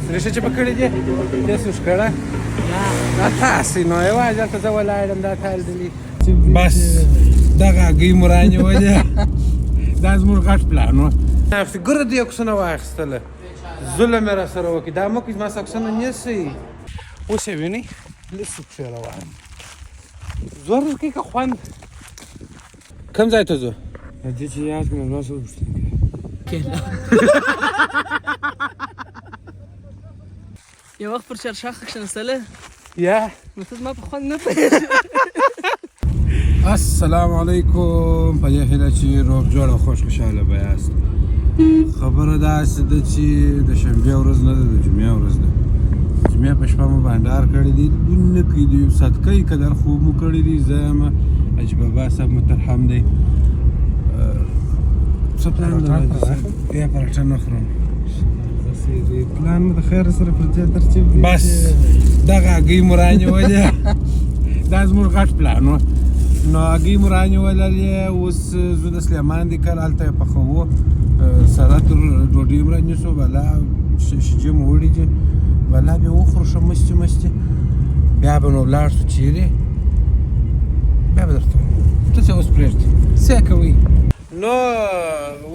سريشه چې پکړې دي تاسو ښکړه دا تاسو نو یوازې ته زه ولاړم دا تال دي بس دغه ګي مراني وځه دا زموږ غټ پلان و فګور دی اکسونه واخستله ظلم را سره وکي دا مو کې ما سکسونه نسی اوس یې ویني لسه په روان زور کې که خوان کوم ځای ته ځو دې چې یاد کړم نو څه وشته یو وخت پر چرشاخ کښېنستله یا نو ته زما په خوند نه پوهېږې السلام علیکم په دې هیله چې روغ جوړ او خوش خوشحاله به یاست خبره داسې ده چې د شنبې ورځ نه ده د جمعې ورځ ده جمعې په شپه مو بانډار کړی دی لمونځ نه کوي دی صدقه یې قدر خوب مو کړی دی زه یم حاجي بابا صاحب مترحم دی څه پلان ده یا پراټه نه خورم پلان مو د خیر سره پر ځای ترتیب دی بس دغه هګۍ مو رانیولې دا زموږ غټ پلان و نو هګۍ مو رانیوللې اوس زه د سلیمان د کار هلته یې پخوو سره تر ډوډۍ هم رانیسو بلا شیجې مو وړي دي بلا بیا وخورو ښه مستې مستې بیا به نو ولاړ شو چیرې بیا به درته ته څه اوس پرېږدي څه یې کوئ نو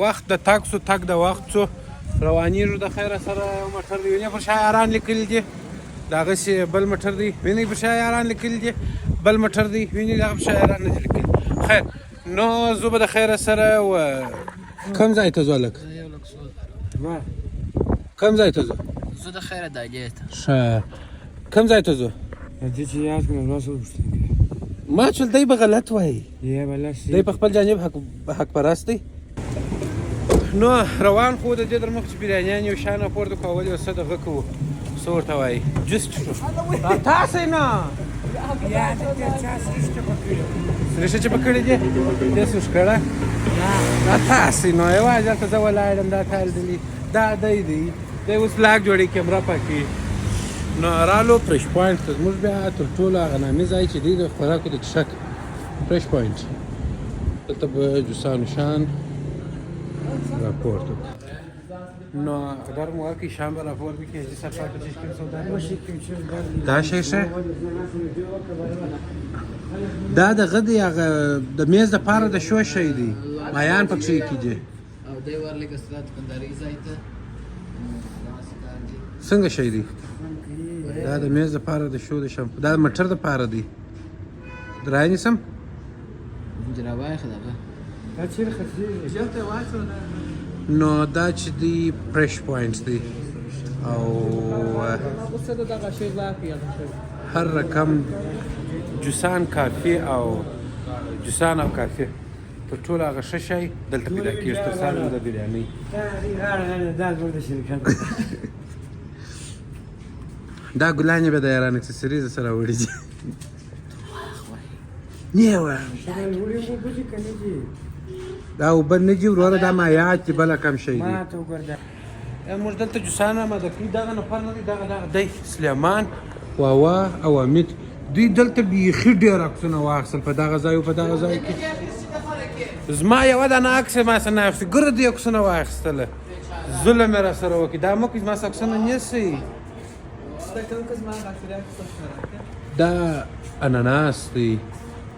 وخت د تګ سو تګ د وخت سو روانېږو د خیره سره یو موټر دی وینې پر شا یاران لیکلي دي د هغسې بل موټر دی وینې پر شا یاران لیکلي دي بل موټر دی وینې د هغه پر شا یاران نه دي لیکلي خیر نو زه به د خیره سره کوم ځای ته ځو هلک یو لک سوال کوم ځای ته ځو زه د خیره دایلې ته ښه کوم ځای ته ځو دې چې یاد کړم نو څه وشته ما چل دی به غلط وایي یا بلا شي دی په خپل جانب حق پرست دی نو روان خو د دې در مخ چې بریانیان یو شانه پورته کړو اول یو څه دغه کوو څه ورته وایي جوس څښو تاسې نه سريشه چې پکړې دي تاسو ښکړه دا تاسې نو یوازې هلته زه ولاړم دا تال دي دا دی دی اوس بلاګ جوړوي کیمره پکې نو رالو فرش پوینټ ته زموږ بیا تر ټولو هغه نامي ځای چې دی د خوراکو د څښاک فرش پوینټ دلته به جوسانو شان راپورت نو قدر مو ورکړي شام به راپورت وکړي حاجي صاحب پاته چې کوم سودا دا شی ښه دا دغه دی هغه د میز دپاره د شو شی دی مایان پکښې کېږي او دی ورلګه ستا دکانداري ځای ته څنګه شی دی دا د میز دپاره د شو د شم دا د مټر دپاره دی درای نیسم جرابای خدغه دا چیرې خرڅېږي چېرته واچو نو دا چې دی فرش پوینټ دی او اوس دغه شی لاکې هر رقم جوسان کافي او جوسان او کافي تر ټولو هغه ښه شی دلته پیدا کېږي تر څنګ د بریانۍ دا زموږ د شرکت دا ګلانې به د یاران اکسسریز سره وړي دي نه وایم دا اوبه نه دي وروره دا مایعات دي بله کم شی دی موږ دلته جوسان آماده کړي دغه نفر نه دی دغه دی سلیمان واوا او امید دوی دلته بیخي ډېر عکسونه واخیستل په دغه ځای او په دغه ځای کې زما یوه دانه عکس یې ما سره نه اخیستې ګوره دوی عکسونه واخیستله ظلم یې را سره وکړي دا مه کوئ زما څه عکسونه نیسئ دا اناناس دی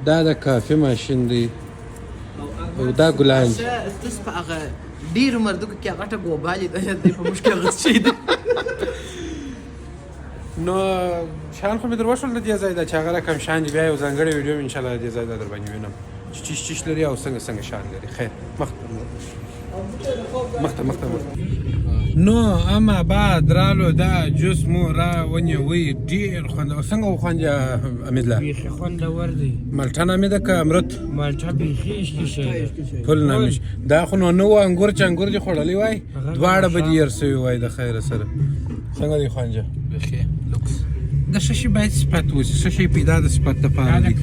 دا د کافي ماشین دی او دا ګلان تاسو په هغه ډېرو مردکو کې غټه ګوبالې ده په موږ کې اخیست شوي ده نو شان خو مې در وښول د دې ځای ده چې هغه رقم شان دي بیا یو ځانګړی ویډیو مې انشاءالله د دې ځای ده در باندې وینم چې چیش لري او څنګه شان لري خیر مخته نو اما بعد رالو دا جوس مو را ونیوی ډېر خوند څنګه وخوند امیدله بیخي خوندور دی مالټه نامې ده که امرت مالټه بیخي اشکي شی ده پل نامې دا خو نو نه و انګور چې انګور دې خوړلی وای دواړه به دې هېر سوي وای د خیره سره څنګه دی خوانجه بیخي لوکس د ښه شي باید صفت وشي ښه شی پیدا د صفت دپاره دی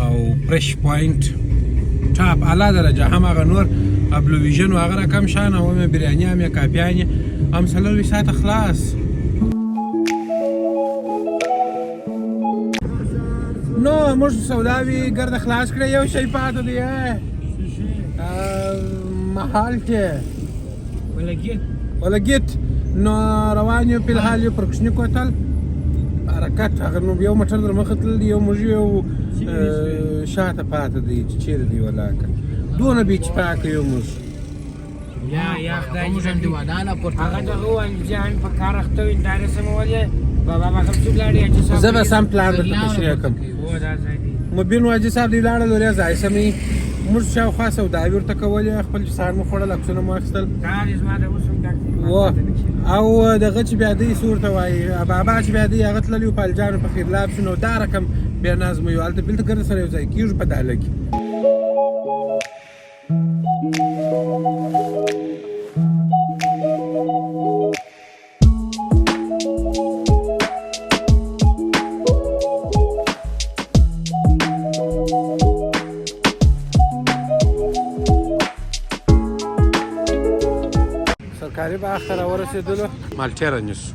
او فرش پوینټ ټاپ اعلی درجه هم هغه نور ابلوویژن و هغه رقم شان هم بریاني هم یا کاپیانې هم څلور ساعته خلاص نو موږ سوداوي ګرده خلاص کړی یو شی پاته دی محال کې ولګي ولګېت نو روان یو په الحال یو پر کوچني کوتل حرکت هغه نو یو موټر در مخې تلل یو موږ یو شاته پاته دی چې چیرې دی ولاکه دونه بیچ پاکه یو موږ یا خدای موږ هم دیوانانه پورته هغه ته ووایم چې هم په کار اخته وي دا رسم ولې بابا هغه څوک لاړې چې زه به سم پلان درته تشریح کړم و دا ځای دی مبین واجي صاحب دی لاړل وریا ځای سمې موږ شاوخوا سوداوي ورته کولې خپل سهار مو خوړل عکسونه مو اخیستل دا دې زما د اوس هم ډک و او دغه چې بیا دی سور ته وایي بابا چې بیا دی هغه تللی و پالجانو په خیرلاب شو نو دا رقم بیا نظمه یو هلته بېلته ګرده سره یو ځای کېږو په داله کې سرکاري باغ ته راورسېدلو مالټې رانیسو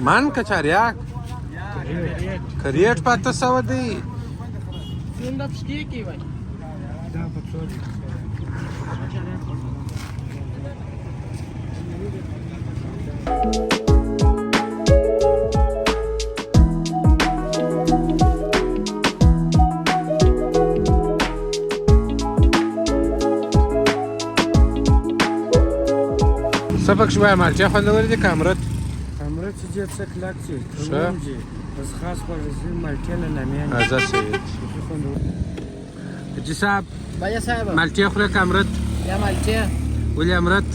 من کچاریاک کریټ په 800 دی څنګه پښکې کې وای دا په څو څه پکښې وایه مالټې خوندورې دي که امرت امرت چې ډېر څه کلک چې ښه بس خاص پر مالټې نه نامیان ازه سید حاجي صاحب بایا صاحب مالټې خورې که امرت یا مالټې ولې امرت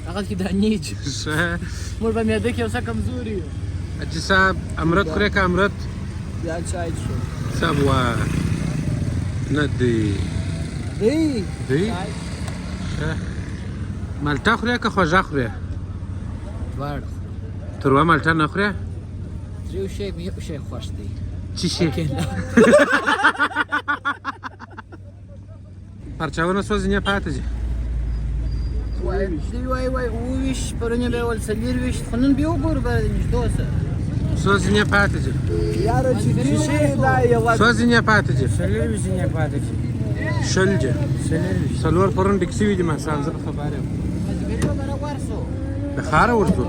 هغه کې دانې چې ښه موږ به معده کې اوسه کمزوري یو حاجي صاحب امرت خورې که امرت یا چای شو صاحب وایه نه دی دی دی ښه مالټه خورې که خوږه خورې دواړه تروه مالټه نه خورې یو شی یو شی خوښ دی چی شي پرچاونه څو ځینې پاتې دي وای اوویشت پرون به ول 40 خو نن بیا وګورو به نشته څو ځینې پاتې دي یاره چې دې شي دا یو څو ځینې پاتې دي سلوي ځینې پاتې دي شل دي سلوي څلور پرون ډک شوي دي ماښام زه په خبر یم مازدیګر به ورسو د ښاره ورسو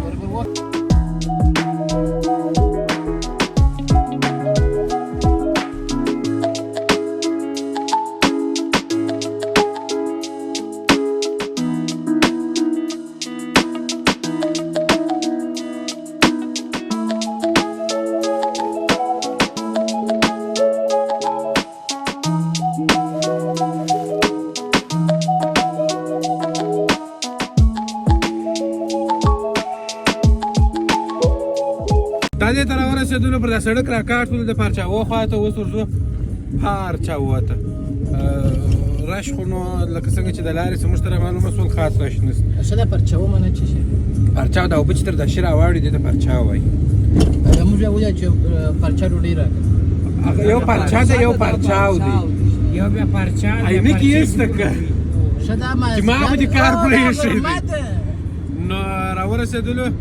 دې ته راورسېدلو پر دا سړک راکاټ کړو د پارچاوو خواته اوس ورځو پارچاوو ته رش خو نو لکه څنګه چې د لارې څه موږ ته رامعلومه شول خاص رش نشته څه ده پرچاو منه چې شي پارچاو دا اوبه چې تر دا شي راواړي دې ته پارچاو وایي موږ بیا وایو چې پرچا ډوډۍ راکړه هغه یو پارچا دی یو پارچاو دی یو بیا پرچا عینه کې ایسته که ښه دا ما چې ما به دې کار پرېښی دی نو راورسېدلو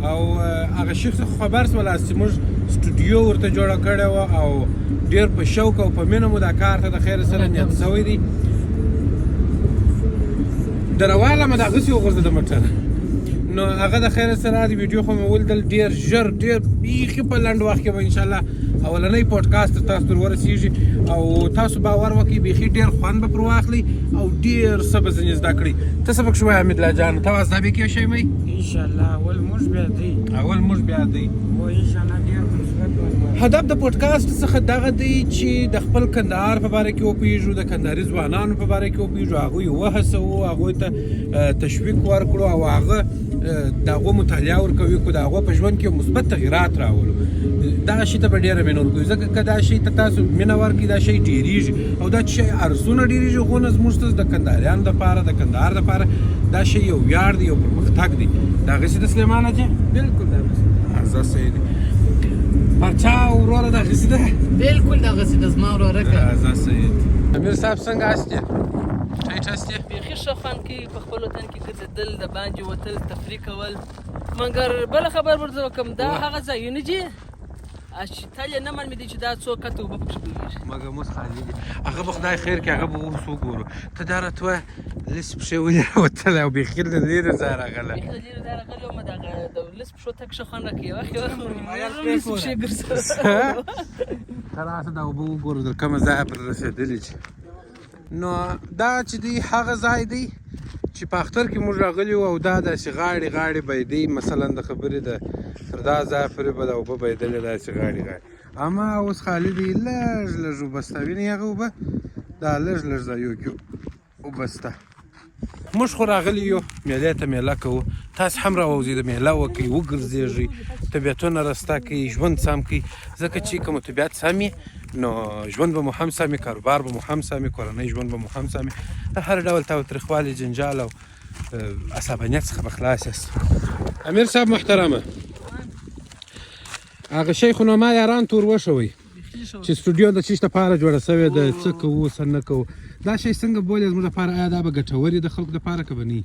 او هغه شیخ خبر سولاست چې موږ سټوډیو ورته جوړه کړې وه او ډېر په شوق او په مینه مو دا کار ته د خیر سره نیت شوی دی د رواله مې دغسې وغورځېده موټر نو هغه د خیر سره د ویډیو خو مې ولیدل ډېر ژر ډېر بیخي په لنډ وخت کې به انشاءالله اولنی پوډکاسټ تاسو ته ورسېږي او تاسو باور وکړئ بیخي ډېر خوند به پر واخلئ او ډېر څه به ځینې زده کړئ ته څه پکښې وایې حمیدالله جان ته وازدا بې کې یو شی مئ انشاءالله اول موږ بیا دی اول موږ بیا دی و انشاءالله ډېر مثبت هدف د پوډکاسټ څخه دغه دی چې د خپل کندهار په باره کې وپوهېږو د کندهاري ځوانانو په باره کې وپوهېږو هغوی وهڅوو هغوی ته تشویق ورکړو او هغه د هغو مطالعه ورکوي کو د هغو په ژوند کې مثبت تغیرات راولو دغه شي ته به ډېره مینه ورکوي ځکه که دا شي ته تاسو مینه ورکړئ دا شی ډېرېږي او دا شی ارزونه ډېرېږي غونه زموږ ته د کندهاریانو دپاره د کندهار دپاره دا شی یو ویاړ دی یو پرمختګ دی دغسې د سلیمانه جی بالکل دغسې زه صحیح دی پرچا وروره دغسې ده بالکل دغسې د زما وروره که زه صحیح دی امیر صاحب څنګه هستې ټیټ هستې بیخي ښه خوند کوي په خپل وطن کې ګرځېدل د باندې وتل تفریح کول مګر بله خبر ورته وکړم دا هغه ځایونه چې چې تل یې نه معلومېدی چې دا څو کته اوبه پکښې بهېږي مګر اوس خالي دي هغه به خدای خیر کړي هغه به اوس وګورو ته دا راته وایه لس پښې ولې راوتلی او بیخي له لرې ځایه راغلی بیخي له لرې ځایه راغلی وم دغه د لس پښو تګ ښه خوند راکوي یو وخت لس پښې ګرځوه ته راشه دا اوبه وګورو تر کومه ځایه پرې رسېدلي چې نو دا چې دی هغه ځای دی چې په اختر کې موږ راغلي وو او دا داسې غاړې غاړې بهېدی مثلا د خبرې د تر دا ځایه پورې به دا اوبه بهېدلې داسې غاړې غاړې اما اوس خالي دی لږ لږ اوبه سته وینې هغه اوبه دا لږ لږ ځایو کې اوبه سته موږ خو راغلي یو میلې ته میله کوو تاسې هم راووځئ د میله وکړئ وګرځېږئ طبیعتونه راسته کوي ژوند سم کوي ځکه چې که مو طبیعت سم وي نو ژوند به مو هم سم وي کاروبار به مو هم سم وي کورنۍ ژوند به مو هم سم وي د هر ډول تاوتریخوالي جنجال او عصبانیت څخه به خلاص یاست امیر صاحب محترمه هغه شی خو نو ما یاران تور وشوئ چې سټوډیو د چیش لپاره جوړه سوې ده څه کوو څه نه کوو دا شی څنګه بولې زموږ لپاره آیا دا به ګټور وي د خلکو لپاره که به نه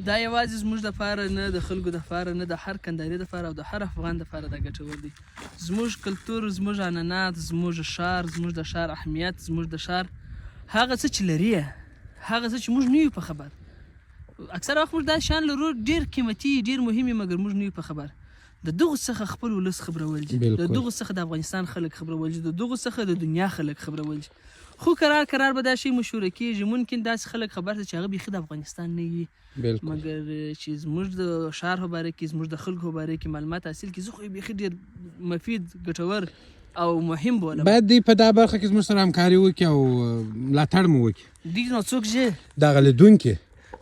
دا یوازې زموږ دپاره نه د خلکو دپاره نه د هر کنداري دپاره او د هر افغان دپاره دا ګټور دی زموږ کلتور زموږ عنعنات زموږ ښار زموږ د ښار اهمیت زموږ د ښار هغه څه چې لري هغه څه چې موږ نه یو په خبر اکثره وخت موږ دا شیان لرو ډېر قیمتي ډېر مهم مګر موږ نه یو په خبر د دغو څخه خپل ولس خبرول دي د دغو څخه د افغانستان خلک خبرول دي د دغو څخه د دنیا خلک خبرول دي خو قرار به دا شی مشهوره کېږي ممکن داسې خلک خبر شي چې هغه بیخي د افغانستان نه وي مګر چې زموږ د ښار په باره کې زموږ د خلکو په باره کې معلومات حاصل کړي زه خو یې بیخي ډېر مفید ګټور او مهم بولم باید دوی په دا برخه کې زموږ سره همکاري وکړي او ملاتړ مو وکړي دوی نو څوک چې دغه لیدونکي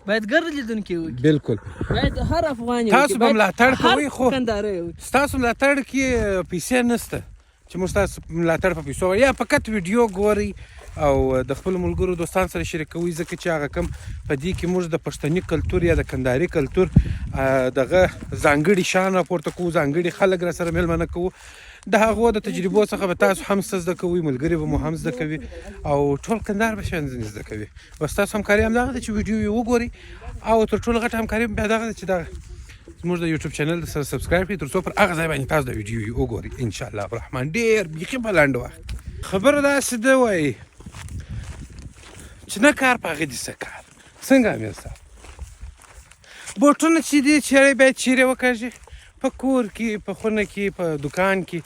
باید ګرد لیدونکي وکړي بالکل باید هر افغان تاسو به ملاتړ کوئ خو کنداره ستاسو ملاتړ کې پیسې نشته چې موږ ستاسو ملاتړ په پیسو یا فقط ویډیو ګورئ او د خپل ملګرو دوستان سره شریکوي ځکه چې هغه کم په دې کې موږ د پښتني کلتور یا د کندهاري کلتور دغه ځانګړي شان راپورته کوو ځانګړي خلک را سره میلمانه کوو د هغو د تجربو څخه به تاسو هم څه زده کوئ ملګري به مو هم زده کوي او ټول کندهار به شیان ځینې زده کوي بس تاسو همکاري همدغه ده چې ویډیو یې وګورئ او تر ټولو غټه همکاري بیا دغه ده چې دغه زموږ د یوټیوب چینل سره سبسکرایب کړئ تر څو پر هغه ځای باندې تاسو د ویډیو یې وګورئ انشاءالله الرحمن ډېر بیخي په لنډ وخت خبره داسې ده وایي چې نه کار په هغې دې څه کار څنګه امیر صاحب بوټونه چې دي چیرې باید چیرې وکاږي په کور کې په خونه کې په دکان کې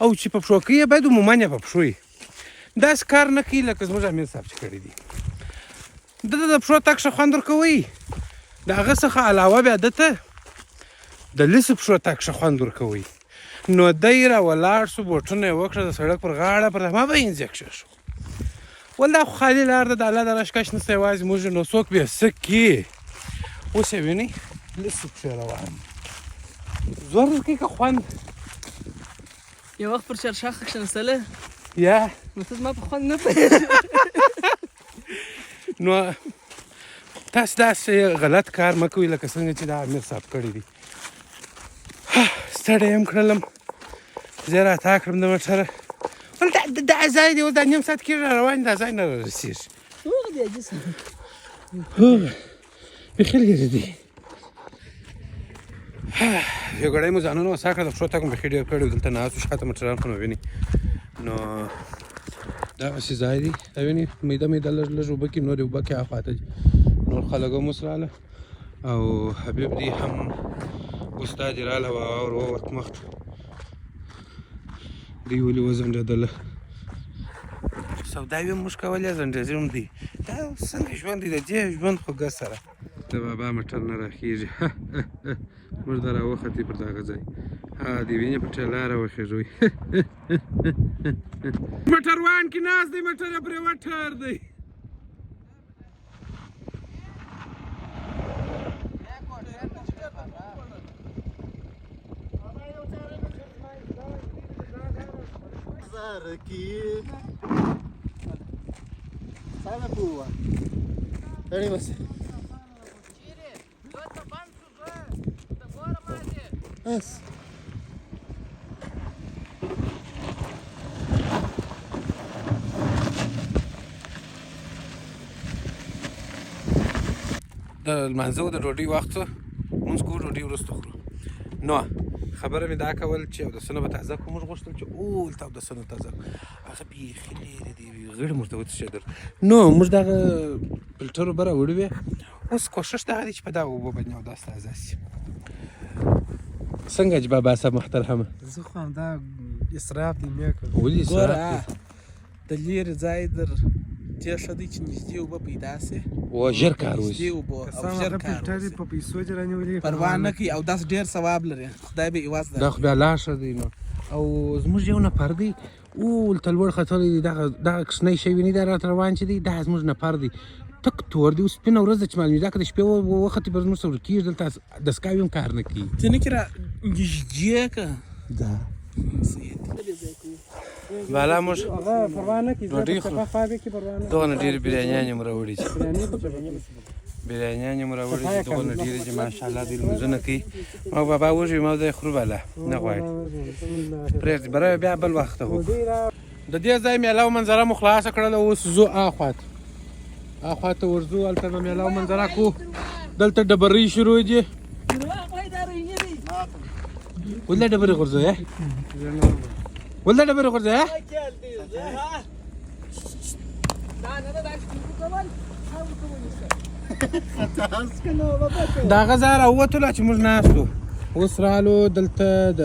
او چې په پښو کې یې باید عموما یې په پښو یې داسې کار نه کوي لکه زموږ امیر صاحب چې کړي دي ده د پښو تګ ښه خوند ورکوي د هغه څخه علاوه بیا ده ته د لسو پښو تګ ښه خوند ورکوي نو دی را ولاړ شو بوټونه یې وکړه د سړک پر غاړه پر ما به یې ځای شو ول دا خو خالي لار ده د الله د راشکش نسته یوازې موږ نو څوک بیا څه کړي اوس یې وینئ لسو پښې روان زور ورکوي که خوند یو وخت پر چرشاخ کښېنستله یا نو ته زما په خوند نه پوهېږې نو تاسو داسې غلط کار مه کوئ لکه څنګه چې دا امیر صاحب کړي دي ستړی یم کړلم زه راتا کړم د موټره ول دا ځای دی اوس دا نیم ساعت کېږي را روان دا ځای نه رارسېږي هغه دی عجیز بیخي لرې دی یو ګړی مو ځانونه وسا کړه د پښو تګ مو بیخي ډېر کړی و دلته ناست و شاته موټران خو نو وینئ نو دغسې ځای دی دا وینئ میده میده لږ لږ اوبه کې نورې اوبه کې هاخواته دي نور خلک هم اوس راغله او حبیب دی هم اوس دا دې راغله واور ووت مخته دوی ولې وځنډېدله سودا یې هم موږ کولې زنډېزي هم دی دا څنګه ژوند دی د دې ژوند خو ګز سره د بابا موټر نه راخېږي موږ دا راوختې پر دغه ځای د وینې په ټیلاره وخېږوئ موټروان کې ناست دی موټر یې پرې وټر دی د لمانځه د ډوډۍ وخت مونځ کوو ډوډۍ وروسته خورو نو خبره مې دا کول چې اودسونه به تازه کړو موږ غوښتل چې اولته اودسونه تازه کړو هغه بیخي لرې دی غړي موږ ته وتښتېدل نو موږ دغه فلټر اوبه راوړې وې اوس کوښښ دغه دی چې په دغه اوبو باندې اودس تازه شي څنګه چې بابا صاحب محترمه زه خو همدا اسراف دی مې کړ ولې ګوره اسراف د لرې ځای در دې ښه دی چې نږدې اوبه پیدا سي و ژر کار وشي نږدې اوبه او ژر کار وشي په پیسو دې رانیولې پروا نه کوي او داس ډېر ثواب لري خدای به عوض دا خو بیا لا ښه دی نو او زموږ یو نفر دی اولته لوړ ختلی دی دغه کوچنی شی ویني دا راته روان چې دی دا زموږ نفر دی تک تور دی اوس سپینه ورځ ده چې معلومېده که د شپې وختې به زموږ سره ورکېږي دلته دستګاوې هم کار نه کوي ته نه کې را نږدې که دا بالا موږ پروا نه کوي ډوډۍ خورو دغه نه ډېرې بریانیانې مو راوړي چې بریانیانې مو راوړي چې دغه نه ډېرې چې ماشاءالله دوی لمونځونه کوي ما بابا وږي ما دی خورو بالا نه غواړي پرېږدي برابر بیا بل وخت ته وکړو د دې ځای میله او منظره مو خلاصه کړله اوس زو اخواته ورځو هلته به میله او منظره کوو دلته ډبرۍ شروع دي ولې ډبرې غورځوې ولې ډبرې غورځوې دا هغه ځای راووتلو چې موږ ناست وو اوس رالو دلته د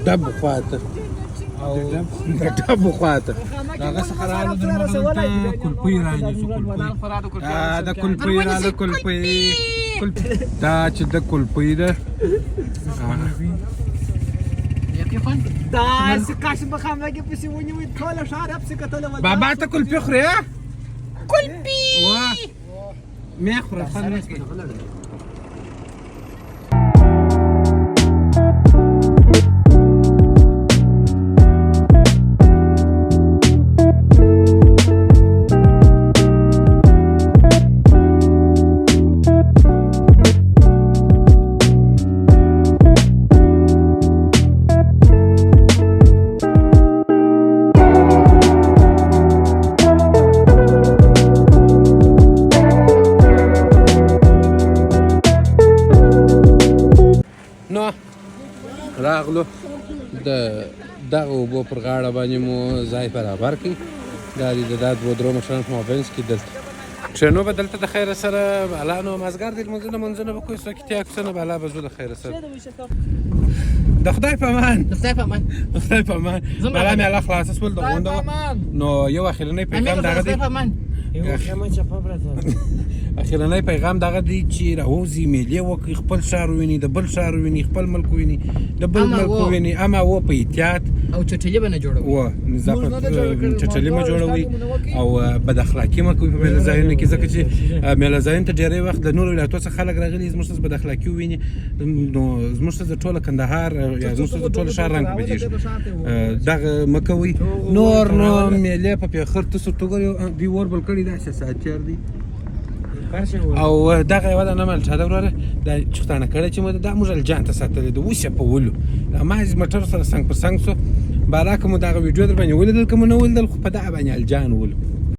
ډب خواته او د ډب خواته د هغه څخه رالو د موږ دلته کلپۍ رانیسو دا کلپۍ راله کلپۍ دا چې د کلپۍ ده بابا ته کلپۍ خورې کلپۍ مې خوره خوند نه کوي راغلو د دغه اوبو پر غاړه باندې مو ځای برابر کړي دا دي د دا دوه درو مشرانو په مابینځ کې دلته کښېنو به دلته د خیره سره بالا نو مازدیګر دی لمونځونه به کوو څوک اتیا کوڅه نه بالا به ځو د خیره سره د خدای په امان بالا مې الله خلاصه شول د غونډه نو یو اخرنی پیغام دغه دی اخرنی پیغام دغه دی چې راوځي میلې وکړي خپل ښار وویني د بل ښار وویني خپل ملک وویني د بل ملک وویني اما و په احتیاط او چټلي به نه جوړوي نظافت چټلي مه جوړوي او بد اخلاقي مه کوئ په میله ځایونو کې ځکه چې میله ځایونو ته ډېری وخت د نورو ولایتو څخه خلک راغلي زموږ څخه بد اخلاقي وویني نو زموږ څخه ټوله کندهار یا زموږ څخه ټوله ښار رنګ بدېږي دغه مه کوئ نور نو میلې په پېخر تاسو توګه دوی اور بل کړي دا ساتیار دي او دغه یوه ده نه مالټه ده وروره دا چښتانه کړی چې مو ده دا موږ الجان ته ساتلی ده اوس یې په ولو ما موټر سره څنګ پر څنګ سو بالا که مو دغه ویډیو در باندې ولیدل که مو نه ولیدل خو په دغه باندې الجان ولو